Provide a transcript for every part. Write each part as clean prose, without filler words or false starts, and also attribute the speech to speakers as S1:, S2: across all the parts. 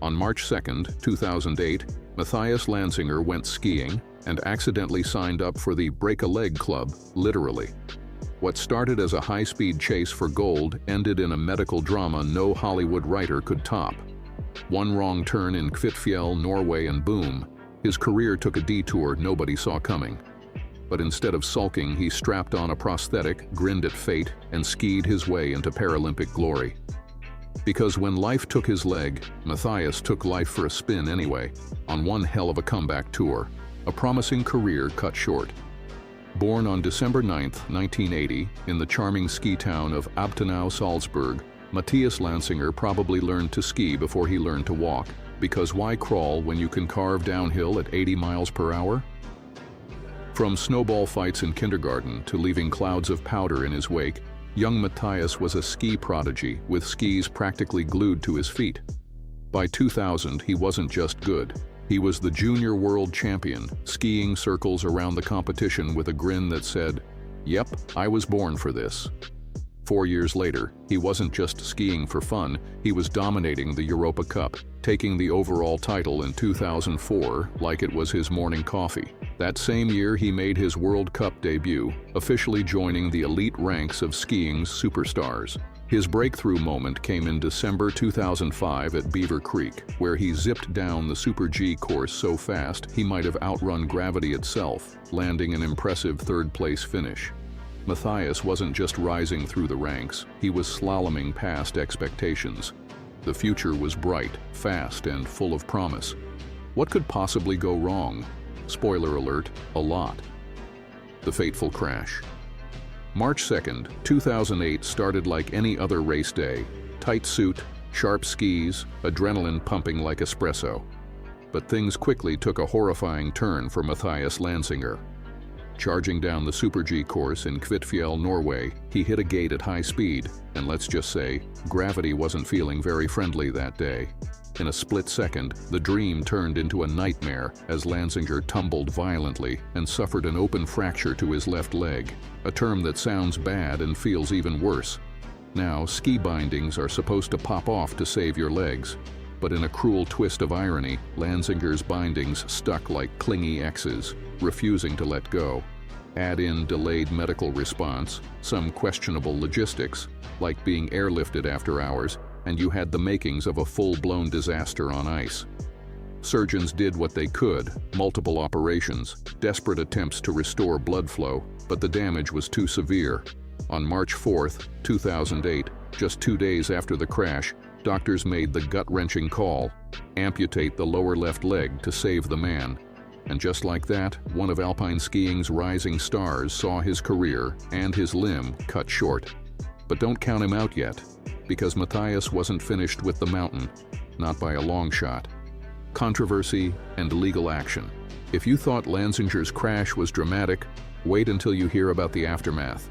S1: On March 2, 2008, Mathias Lanzinger went skiing and accidentally signed up for the break-a-leg club, literally. What started as a high-speed chase for gold ended in a medical drama no Hollywood writer could top. One wrong turn in Kvitfjell, Norway, and boom, his career took a detour nobody saw coming. But instead of sulking, he strapped on a prosthetic, grinned at fate, and skied his way into Paralympic glory. Because when life took his leg, Mathias took life for a spin anyway, on one hell of a comeback tour, a promising career cut short. Born on December 9, 1980, in the charming ski town of Abtenau, Salzburg, Mathias Lanzinger probably learned to ski before he learned to walk, because why crawl when you can carve downhill at 80 miles per hour? From snowball fights in kindergarten to leaving clouds of powder in his wake, young Mathias was a ski prodigy with skis practically glued to his feet. By 2000, he wasn't just good. He was the junior world champion, skiing circles around the competition with a grin that said, "Yep, I was born for this." 4 years later, he wasn't just skiing for fun, he was dominating the Europa Cup, taking the overall title in 2004 like it was his morning coffee. That same year, he made his World Cup debut, officially joining the elite ranks of skiing's superstars. His breakthrough moment came in December 2005 at Beaver Creek, where he zipped down the Super G course so fast he might have outrun gravity itself, landing an impressive third-place finish. Mathias wasn't just rising through the ranks, he was slaloming past expectations. The future was bright, fast, and full of promise. What could possibly go wrong? Spoiler alert, a lot. The fateful crash. March 2, 2008 started like any other race day. Tight suit, sharp skis, adrenaline pumping like espresso. But things quickly took a horrifying turn for Mathias Lanzinger. Charging down the Super G course in Kvitfjell, Norway, he hit a gate at high speed, and let's just say, gravity wasn't feeling very friendly that day. In a split second, the dream turned into a nightmare as Lanzinger tumbled violently and suffered an open fracture to his left leg, a term that sounds bad and feels even worse. Now, ski bindings are supposed to pop off to save your legs, but in a cruel twist of irony, Lanzinger's bindings stuck like clingy X's, refusing to let go. Add in delayed medical response, some questionable logistics, like being airlifted after hours, and you had the makings of a full-blown disaster on ice. Surgeons did what they could, multiple operations, desperate attempts to restore blood flow, but the damage was too severe. On March 4, 2008, just 2 days after the crash, doctors made the gut-wrenching call: amputate the lower left leg to save the man. And just like that, one of alpine skiing's rising stars saw his career and his limb cut short. But don't count him out yet, because Mathias wasn't finished with the mountain, not by a long shot. Controversy and legal action. If you thought Lanzinger's crash was dramatic, wait until you hear about the aftermath.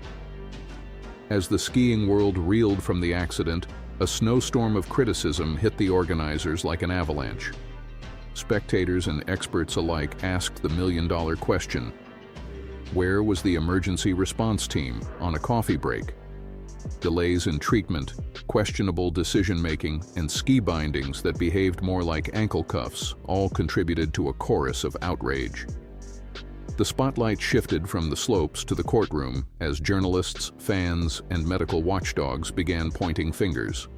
S1: As the skiing world reeled from the accident, a snowstorm of criticism hit the organizers like an avalanche. Spectators and experts alike asked the million-dollar question: where was the emergency response team on a coffee break? Delays in treatment, questionable decision-making, and ski bindings that behaved more like ankle cuffs all contributed to a chorus of outrage. The spotlight shifted from the slopes to the courtroom as journalists, fans, and medical watchdogs began pointing fingers.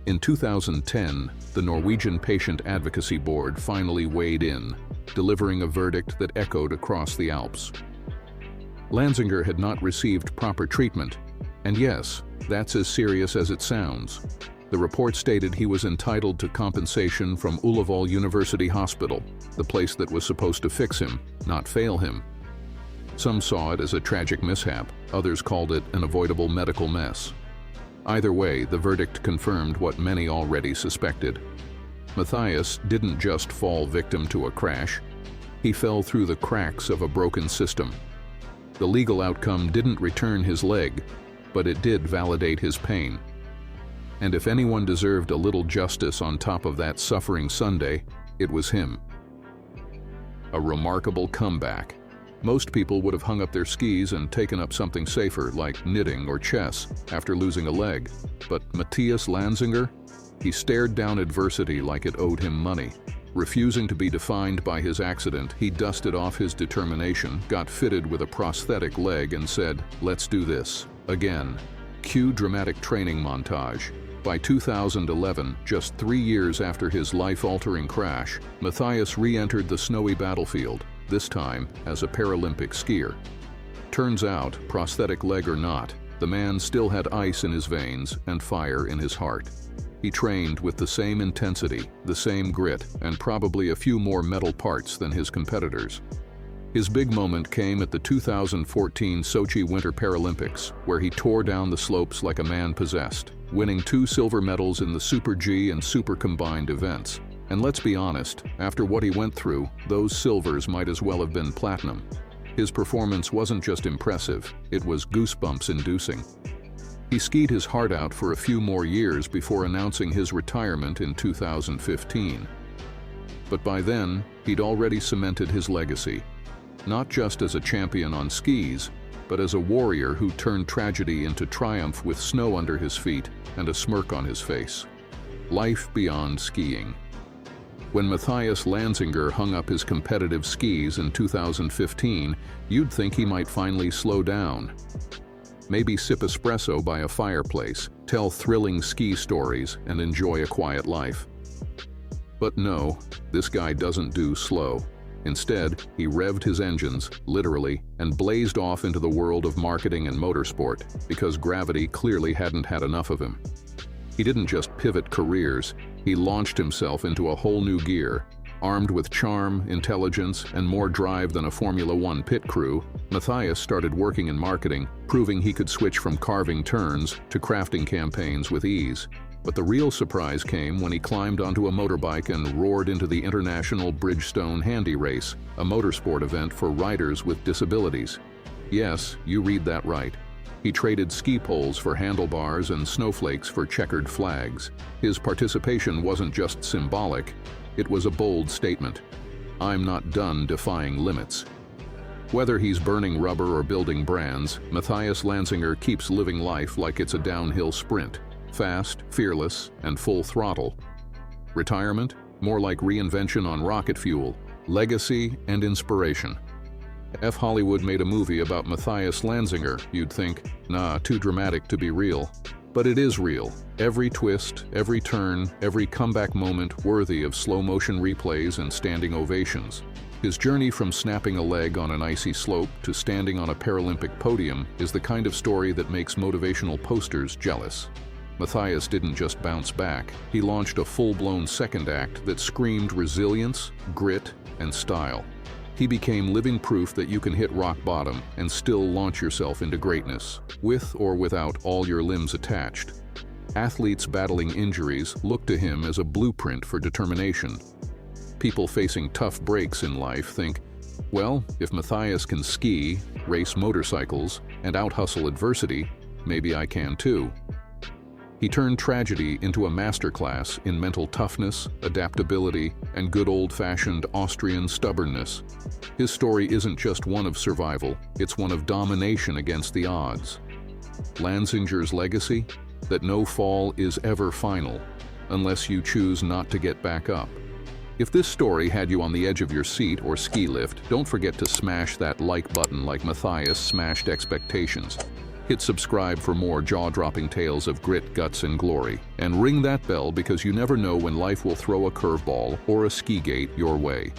S1: In 2010, the Norwegian Patient Advocacy Board finally weighed in, delivering a verdict that echoed across the Alps. Lanzinger had not received proper treatment, and yes, that's as serious as it sounds. The report stated he was entitled to compensation from Ullevål University Hospital, the place that was supposed to fix him, not fail him. Some saw it as a tragic mishap, others called it an avoidable medical mess. Either way, the verdict confirmed what many already suspected. Mathias didn't just fall victim to a crash, he fell through the cracks of a broken system. The legal outcome didn't return his leg, but it did validate his pain. And if anyone deserved a little justice on top of that suffering Sunday, it was him. A remarkable comeback. Most people would have hung up their skis and taken up something safer like knitting or chess after losing a leg. But Mathias Lanzinger? He stared down adversity like it owed him money. Refusing to be defined by his accident, he dusted off his determination, got fitted with a prosthetic leg and said, "Let's do this." Again. Cue dramatic training montage. By 2011, just 3 years after his life-altering crash, Mathias re-entered the snowy battlefield, this time as a Paralympic skier. Turns out, prosthetic leg or not, the man still had ice in his veins and fire in his heart. He trained with the same intensity, the same grit, and probably a few more metal parts than his competitors. His big moment came at the 2014 Sochi Winter Paralympics, where he tore down the slopes like a man possessed, winning 2 silver medals in the Super G and Super Combined events. And let's be honest, after what he went through, those silvers might as well have been platinum. His performance wasn't just impressive, it was goosebumps-inducing. He skied his heart out for a few more years before announcing his retirement in 2015. But by then, he'd already cemented his legacy, not just as a champion on skis, but as a warrior who turned tragedy into triumph with snow under his feet and a smirk on his face. Life beyond skiing. When Mathias Lanzinger hung up his competitive skis in 2015, you'd think he might finally slow down. Maybe sip espresso by a fireplace, tell thrilling ski stories, and enjoy a quiet life. But no, this guy doesn't do slow. Instead, he revved his engines, literally, and blazed off into the world of marketing and motorsport, because gravity clearly hadn't had enough of him. He didn't just pivot careers, he launched himself into a whole new gear. Armed with charm, intelligence, and more drive than a Formula One pit crew, Mathias started working in marketing, proving he could switch from carving turns to crafting campaigns with ease. But the real surprise came when he climbed onto a motorbike and roared into the International Bridgestone Handy Race, a motorsport event for riders with disabilities. Yes, you read that right. He traded ski poles for handlebars and snowflakes for checkered flags. His participation wasn't just symbolic, it was a bold statement. I'm not done defying limits. Whether he's burning rubber or building brands, Mathias Lanzinger keeps living life like it's a downhill sprint. Fast, fearless, and full throttle. Retirement? More like reinvention on rocket fuel. Legacy and inspiration. If Hollywood made a movie about Mathias Lanzinger, you'd think, nah, too dramatic to be real. But it is real. Every twist, every turn, every comeback moment worthy of slow-motion replays and standing ovations. His journey from snapping a leg on an icy slope to standing on a Paralympic podium is the kind of story that makes motivational posters jealous. Mathias didn't just bounce back, he launched a full-blown second act that screamed resilience, grit, and style. He became living proof that you can hit rock bottom and still launch yourself into greatness, with or without all your limbs attached. Athletes battling injuries look to him as a blueprint for determination. People facing tough breaks in life think, well, if Mathias can ski, race motorcycles, and out-hustle adversity, maybe I can too. He turned tragedy into a masterclass in mental toughness, adaptability, and good old-fashioned Austrian stubbornness. His story isn't just one of survival, it's one of domination against the odds. Lanzinger's legacy? That no fall is ever final, unless you choose not to get back up. If this story had you on the edge of your seat or ski lift, don't forget to smash that like button like Mathias smashed expectations. Hit subscribe for more jaw-dropping tales of grit, guts, and glory. And ring that bell because you never know when life will throw a curveball or a ski gate your way.